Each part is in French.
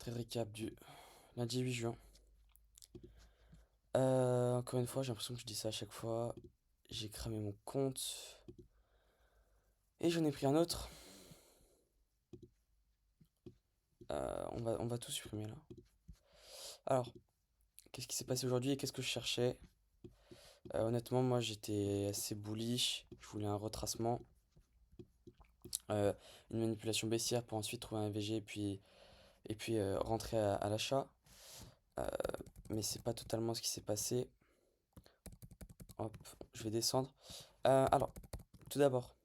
Trade récap du lundi 8 juin. Encore une fois, j'ai l'impression que je dis ça à chaque fois. J'ai cramé mon compte. Et j'en ai pris un autre. On va tout supprimer là. Alors, qu'est-ce qui s'est passé aujourd'hui et qu'est-ce que je cherchais? Honnêtement, moi j'étais assez bullish. Je voulais un retracement. euh, une manipulation baissière pour ensuite trouver un VG et puis rentrer à l'achat. Euh, mais c'est pas totalement ce qui s'est passé. Hop, je vais descendre. Alors, tout d'abord.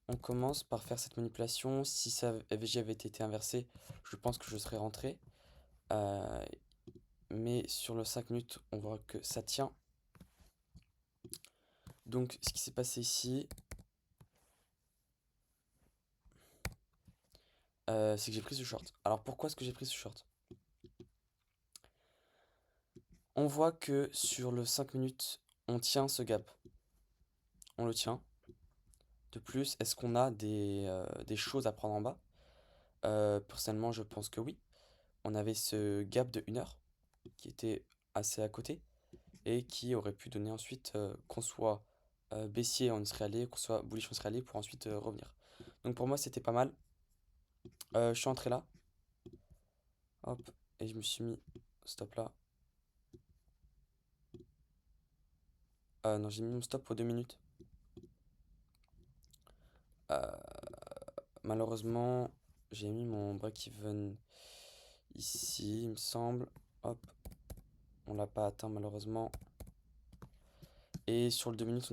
On commence par faire cette manipulation. Si ça FG avait été inversé, je pense que je serais rentré. Euh, mais sur le 5 minutes, on voit que ça tient. Donc ce qui s'est passé ici, c'est que j'ai pris ce short. Alors pourquoi est-ce que j'ai pris ce short? On voit que sur le 5 minutes, on tient ce gap. On le tient. De plus, est-ce qu'on a des choses à prendre en bas? Personnellement, je pense que oui. On avait ce gap de 1 heure qui était assez à côté, et qui aurait pu donner ensuite qu'on soit baissier, on y serait allé, qu'on soit bullish, on serait allé pour ensuite revenir. Donc pour moi, c'était pas mal. Je suis entré là, hop, et je me suis mis stop là. Non, j'ai mis mon stop aux 2 minutes. Euh, Malheureusement, j'ai mis mon break-even ici, il me semble. Hop, on l'a pas atteint malheureusement. Et sur le 2 minutes,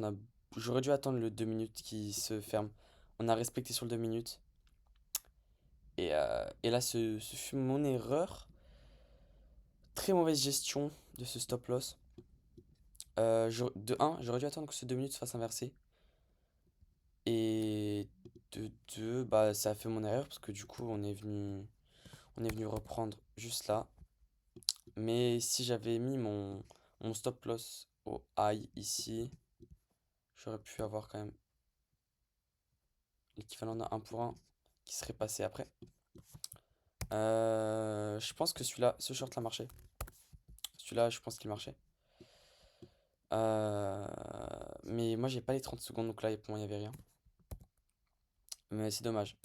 j'aurais dû attendre le 2 minutes qui se ferme. On a respecté sur le 2 minutes. Et là, ce fut mon erreur. Très mauvaise gestion de ce stop loss. De 1, j'aurais dû attendre que ce 2 minutes se fasse inverser. Et de 2, bah, ça a fait mon erreur parce que du coup, on est venu reprendre juste là. Mais si j'avais mis mon stop loss au high ici, j'aurais pu avoir quand même l'équivalent d'un 1 pour 1 qui serait passé après. Je pense que celui-là, ce short là marchait. Celui-là, je pense qu'il marchait. Euh, mais moi, j'ai pas les 30 secondes, donc là, pour moi, il n'y avait rien. Mais c'est dommage.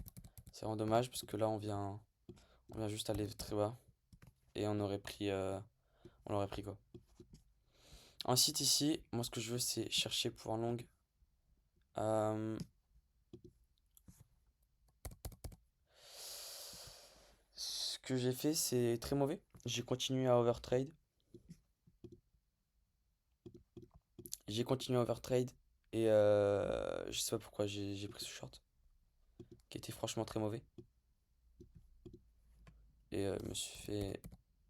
C'est vraiment dommage parce que là, on vient juste aller très bas et on aurait pris quoi. Ensuite, ici, moi, ce que je veux, c'est chercher pour un long. Euh, Ce que j'ai fait, c'est très mauvais. J'ai continué à overtrade. J'ai continué à overtrade et je sais pas pourquoi j'ai pris ce short qui était franchement très mauvais et je me suis fait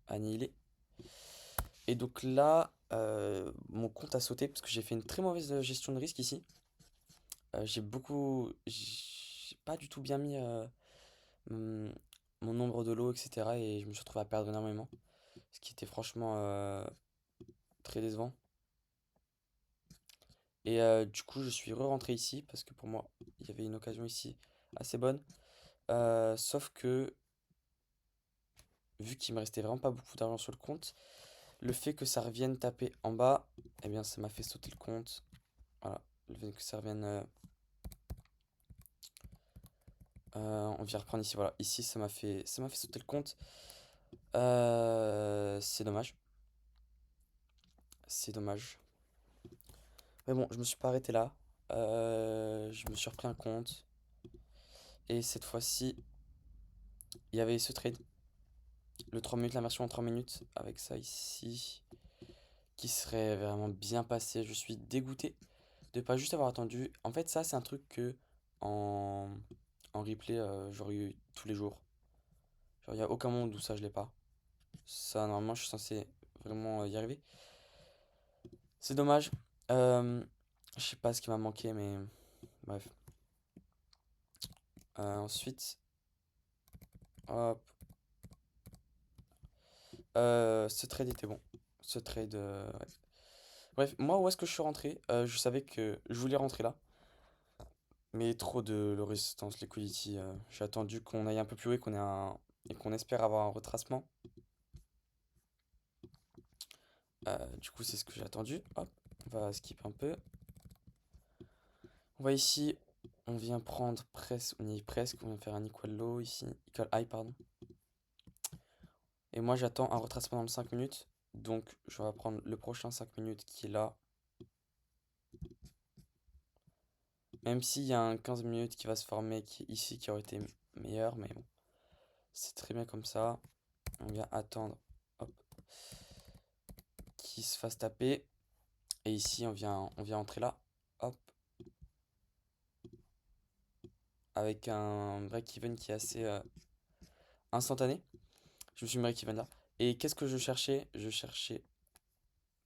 annihiler. Et donc là, mon compte a sauté parce que j'ai fait une très mauvaise gestion de risque ici. J'ai pas du tout bien mis mon mon nombre de lots, etc. Et je me suis retrouvé à perdre énormément. Ce qui était franchement très décevant. Et du coup, je suis re-rentré ici parce que pour moi, il y avait une occasion ici assez bonne. Sauf que, vu qu'il me restait vraiment pas beaucoup d'argent sur le compte, le fait que ça revienne taper en bas, eh bien, ça m'a fait sauter le compte. Voilà, le fait que ça revienne. On vient reprendre ici, voilà. Ici, ça m'a fait sauter le compte. C'est dommage. C'est dommage. Mais bon, je me suis pas arrêté là. Je me suis repris un compte. Et cette fois-ci, il y avait ce trade. Le 3 minutes, la version en 3 minutes. Avec ça ici. Qui serait vraiment bien passé. Je suis dégoûté de pas juste avoir attendu. En fait, ça, c'est un truc que en, en replay, j'aurais eu tous les jours. Genre, il n'y a aucun monde où ça, je l'ai pas. Ça, normalement, je suis censé vraiment y arriver. C'est dommage. Euh, je sais pas ce qui m'a manqué, mais bref. Ensuite, hop. Ce trade était bon. Ce trade, ouais. Bref, moi, où est-ce que je suis rentré? Je savais que je voulais rentrer là. Mais trop de le résistance liquidity. J'ai attendu qu'on aille un peu plus haut et qu'on espère avoir un retracement. Du coup, c'est ce que j'ai attendu. Hop, on va skip un peu. On va ici, on vient prendre presque, on y est presque, on vient faire un equal low ici, equal high, pardon. Et moi, j'attends un retracement dans le 5 minutes. Donc, je vais prendre le prochain 5 minutes qui est là. Même s'il y a un 15 minutes qui va se former qui est ici, qui aurait été meilleur, mais bon, c'est très bien comme ça. On vient attendre, hop, qu'il se fasse taper. Et ici, on vient entrer là, hop, avec un break-even qui est assez instantané. Je me suis mis break-even là. Et qu'est-ce que je cherchais? Je cherchais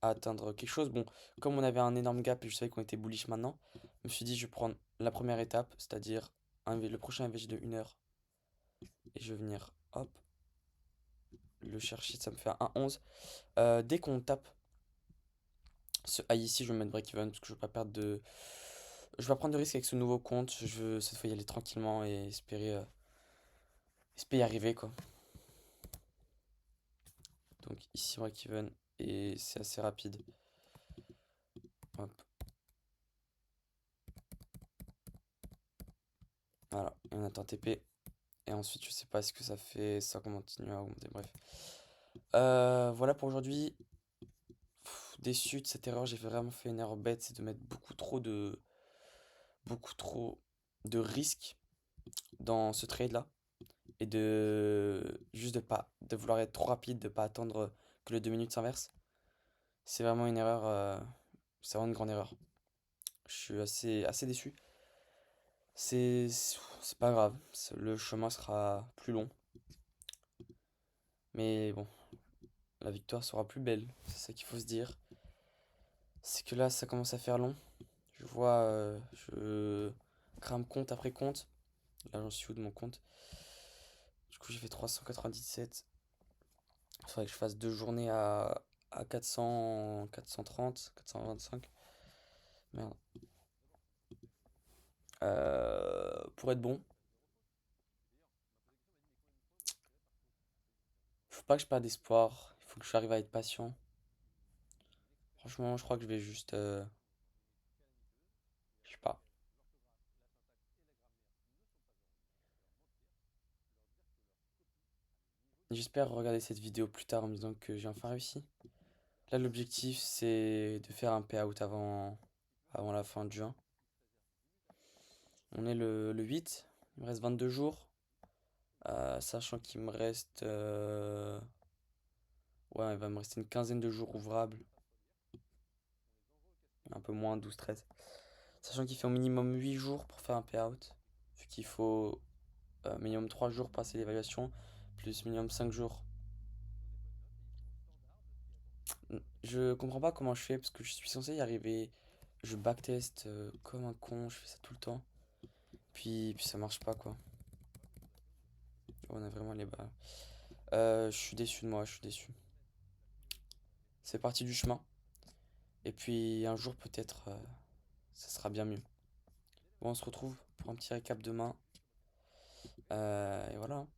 à atteindre quelque chose. Bon, comme on avait un énorme gap et je savais qu'on était bullish maintenant, je me suis dit je vais prendre la première étape, c'est-à-dire le prochain MVG de 1 heure. Et je vais venir, hop, le chercher, ça me fait un 1,11. Dès qu'on tape ce high ici, je vais me mettre break-even parce que je veux pas perdre de... Je vais pas prendre de risque avec ce nouveau compte. Je veux cette fois y aller tranquillement et espérer y arriver quoi. Donc ici break-even et c'est assez rapide. Hop, voilà, et on attend TP. Et ensuite, je sais pas ce que ça fait, ça continue à augmenter, bref. Voilà pour aujourd'hui. Déçu de cette erreur, j'ai vraiment fait une erreur bête, c'est de mettre beaucoup trop de risques dans ce trade-là. Et de juste de vouloir être trop rapide, de pas attendre que le 2 minutes s'inverse. C'est vraiment une erreur, c'est vraiment une grande erreur. Je suis assez déçu. C'est pas grave, le chemin sera plus long. Mais bon, la victoire sera plus belle, c'est ça qu'il faut se dire. C'est que là, ça commence à faire long. Je vois, je crame compte après compte. Là, j'en suis où de mon compte? Du coup, j'ai fait 397. Il faudrait que je fasse 2 journées à 400, 430, 425. Merde. Pour être bon, faut pas que je perde espoir. Il faut que j'arrive à être patient. Franchement, je crois que je vais juste, je sais pas. J'espère regarder cette vidéo plus tard en me disant que j'ai enfin réussi. Là, l'objectif, c'est de faire un payout avant la fin de juin. On est le 8, il me reste 22 jours. Sachant qu'il me reste... ouais, il va me rester une quinzaine de jours ouvrables. Un peu moins, 12, 13. Sachant qu'il fait au minimum 8 jours pour faire un payout. Vu qu'il faut minimum 3 jours pour passer l'évaluation, plus minimum 5 jours. Je comprends pas comment je fais, parce que je suis censé y arriver. Je backtest comme un con, je fais ça tout le temps. Puis ça marche pas, quoi. On a vraiment les bas. Je suis déçu de moi, je suis déçu. C'est parti du chemin. Et puis un jour, peut-être, ça sera bien mieux. Bon, on se retrouve pour un petit récap demain. Et voilà, hein.